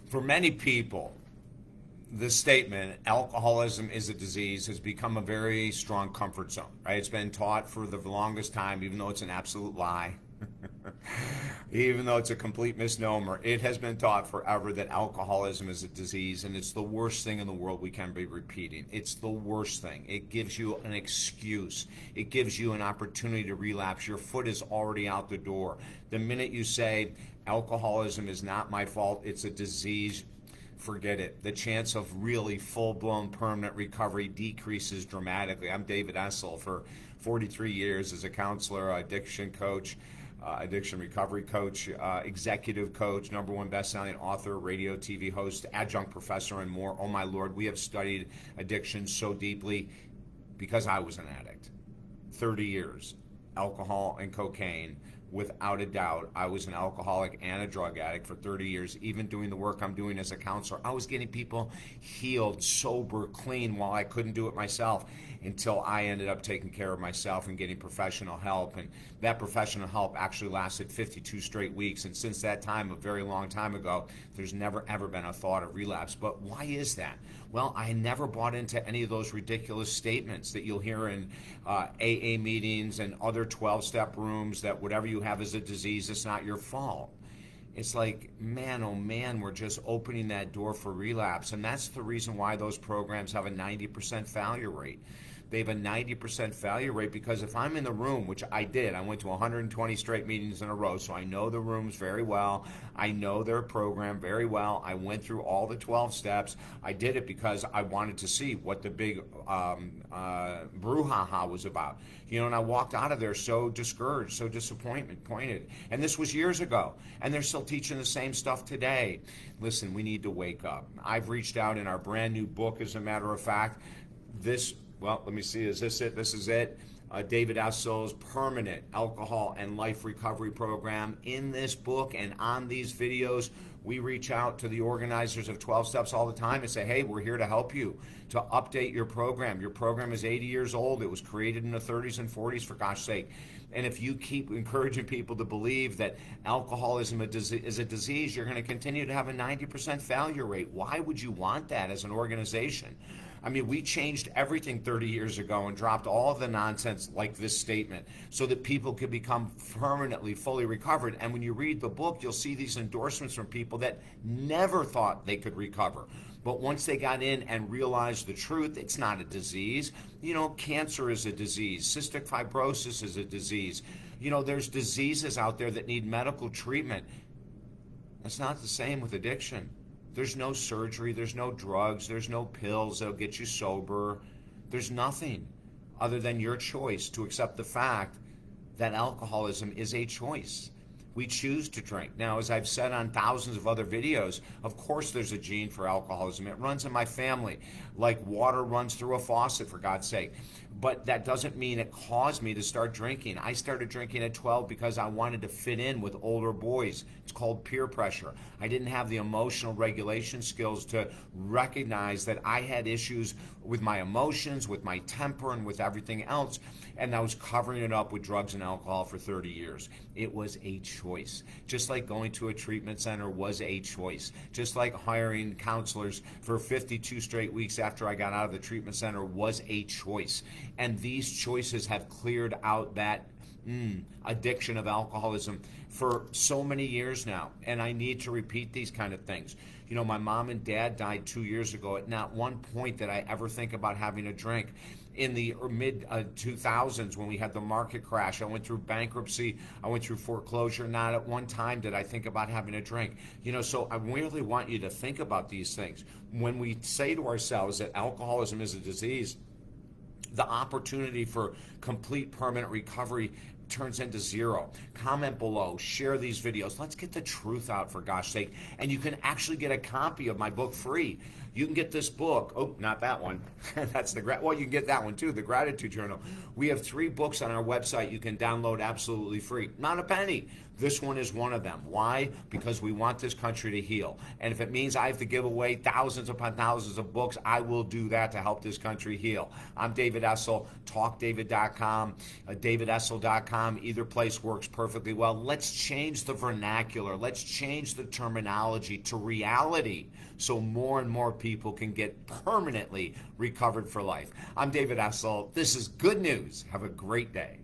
For many people, the statement, alcoholism is a disease, has become a very strong comfort zone, right? It's been taught for the longest time, even though it's an absolute lie. Even though it's a complete misnomer, it has been taught forever that alcoholism is a disease, and it's the worst thing in the world we can be repeating. It's the worst thing. It gives you an excuse. It gives you an opportunity to relapse. Your foot is already out the door. The minute you say, alcoholism is not my fault, it's a disease, forget it. The chance of really full-blown permanent recovery decreases dramatically. I'm David Essel. For 43 years as a counselor, addiction coach, addiction recovery coach, executive coach, #1 best-selling author, radio, TV host, adjunct professor, and more. Oh my Lord, we have studied addiction so deeply because I was an addict. 30 years, alcohol and cocaine. Without a doubt, I was an alcoholic and a drug addict for 30 years. Even doing the work I'm doing as a counselor, I was getting people healed, sober, clean, while I couldn't do it myself, until I ended up taking care of myself and getting professional help. And that professional help actually lasted 52 straight weeks. And since that time, a very long time ago, there's never ever been a thought of relapse. But why is that? Well, I never bought into any of those ridiculous statements that you'll hear in AA meetings and other 12-step rooms, that whatever you have is a disease, it's not your fault. It's like, man, oh man, we're just opening that door for relapse. And that's the reason why those programs have a 90% failure rate. They have a 90% failure rate because if I'm in the room, which I did, I went to 120 straight meetings in a row, so I know the rooms very well. I know their program very well. I went through all the 12 steps. I did it because I wanted to see what the big brouhaha was about. You know, and I walked out of there so discouraged, so disappointed. And this was years ago, and they're still teaching the same stuff today. Listen, we need to wake up. I've reached out in our brand new book, as a matter of fact. Well, let me see, is this it? This is it. David Essel's Permanent Alcohol and Life Recovery Program. In this book and on these videos, we reach out to the organizers of 12 Steps all the time and say, hey, we're here to help you to update your program. Your program is 80 years old. It was created in the 30s and 40s, for gosh sake. And if you keep encouraging people to believe that alcoholism is a disease, you're going to continue to have a 90% failure rate. Why would you want that as an organization? I mean, we changed everything 30 years ago and dropped all of the nonsense like this statement so that people could become permanently, fully recovered. And when you read the book, you'll see these endorsements from people that never thought they could recover. But once they got in and realized the truth, it's not a disease. You know, cancer is a disease. Cystic fibrosis is a disease. You know, there's diseases out there that need medical treatment. It's not the same with addiction. There's no surgery, there's no drugs, there's no pills that'll get you sober. There's nothing other than your choice to accept the fact that alcoholism is a choice. We choose to drink. Now, as I've said on thousands of other videos, of course there's a gene for alcoholism. It runs in my family, like water runs through a faucet, for God's sake. But that doesn't mean it caused me to start drinking. I started drinking at 12 because I wanted to fit in with older boys. It's called peer pressure. I didn't have the emotional regulation skills to recognize that I had issues with my emotions, with my temper, and with everything else. And I was covering it up with drugs and alcohol for 30 years. It was a choice. Just like going to a treatment center was a choice. Just like hiring counselors for 52 straight weeks after I got out of the treatment center was a choice. And these choices have cleared out that addiction of alcoholism for so many years now. And I need to repeat these kind of things. You know, my mom and dad died 2 years ago. At not one point did I ever think about having a drink. In the mid 2000s, when we had the market crash, I went through bankruptcy, I went through foreclosure. Not at one time did I think about having a drink. You know, so I really want you to think about these things. When we say to ourselves that alcoholism is a disease, the opportunity for complete permanent recovery turns into zero. Comment below, share these videos. Let's get the truth out, for gosh sake. And you can actually get a copy of my book free. You can get this book. Oh, not that one. That's well, you can get that one too, the Gratitude Journal. We have 3 books on our website you can download absolutely free. Not a penny. This one is one of them. Why? Because we want this country to heal. And if it means I have to give away thousands upon thousands of books, I will do that to help this country heal. I'm David Essel, talkdavid.com, davidessel.com. Either place works perfectly well. Let's change the vernacular. Let's change the terminology to reality so more and more people can get permanently recovered for life. I'm David Essel. This is good news. Have a great day.